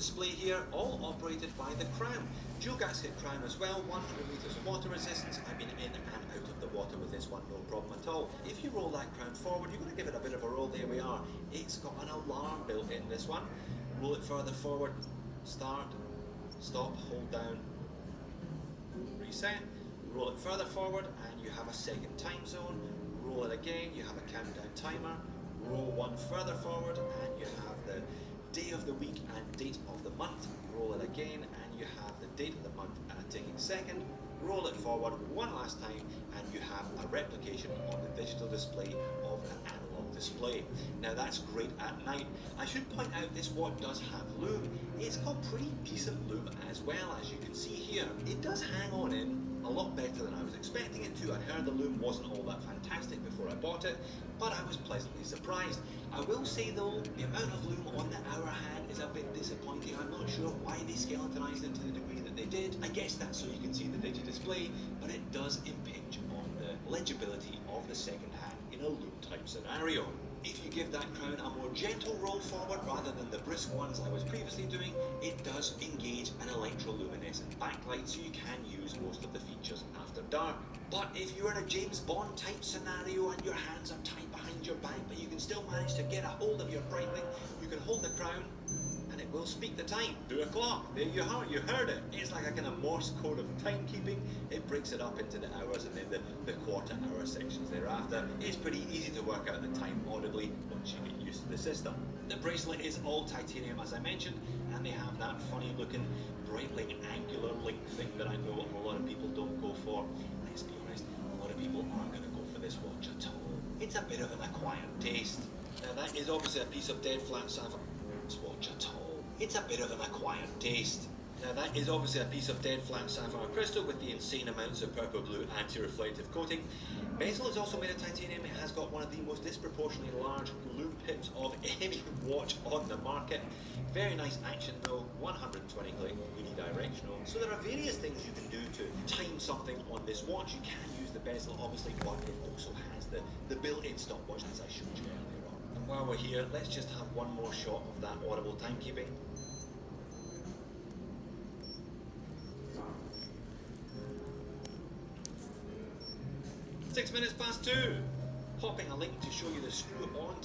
display here, all operated by the Crown. Dual gasket Crown as well, 100 metres of water resistance. I've been in and out of the water with this one, no problem at all. If you roll that Crown forward, you're going to give it a bit of a roll. There we are. It's got an alarm built in, this one. Roll it further forward, start, stop, hold down, reset. Roll it further forward and you have a second time zone. Roll it again, you have a countdown timer. Roll one further forward and you have the day of the week and date of the month. Roll it again and you have the date of the month and a ticking second. Roll it forward one last time and you have a replication on the digital display of an analog display. Now that's great at night. I should point out this watch does have lume. It's got pretty decent lume as well, as you can see here. It does hang on in a lot better than I was expecting it to. I heard the lume wasn't all that fantastic before I bought it, but I was pleasantly surprised. I will say though, the amount of lume on the hour hand is a bit disappointing. I'm not sure why they skeletonized it to the degree that they did. I guess that's so you can see the digi display, but it does impinge on the legibility of the second hand in a lume type scenario. If you give that Crown a more gentle roll forward rather than the brisk ones I was previously doing, it does engage an electroluminescent backlight, so you can use most of the features after dark. But if you're in a James Bond type scenario and your hands are tied behind your back, but you can still manage to get a hold of your Breitling, you can hold the Crown and it will speak the time. 2 o'clock. There you are, you heard it. It's like a kind of Morse code of timekeeping. It breaks it up into the hours and then the quarter hour sections thereafter. It's pretty easy to work out the time audibly once you get used to the system. The bracelet is all titanium, as I mentioned, and they have that funny looking Breitling angular link thing that I know a lot of people don't go for. Let's be honest, a lot of people aren't going to go for this watch at all. It's a bit of an acquired taste. Now that is obviously a piece of dead flat sapphire. This watch at all. It's a bit of an acquired taste. Now that is obviously a piece of dead flat sapphire crystal with the insane amounts of purple blue anti-reflective coating. Bezel is also made of titanium. It has got one of the most disproportionately large lume pips of any watch on the market. Very nice action though, 120 click, unidirectional. So there are various things you can do to time something on this watch. You can use the bezel obviously, but it also has the built-in stopwatch as I showed you earlier on. And while we're here, let's just have one more shot of that audible timekeeping. 6 minutes past 2. Popping a link to show you the screw-on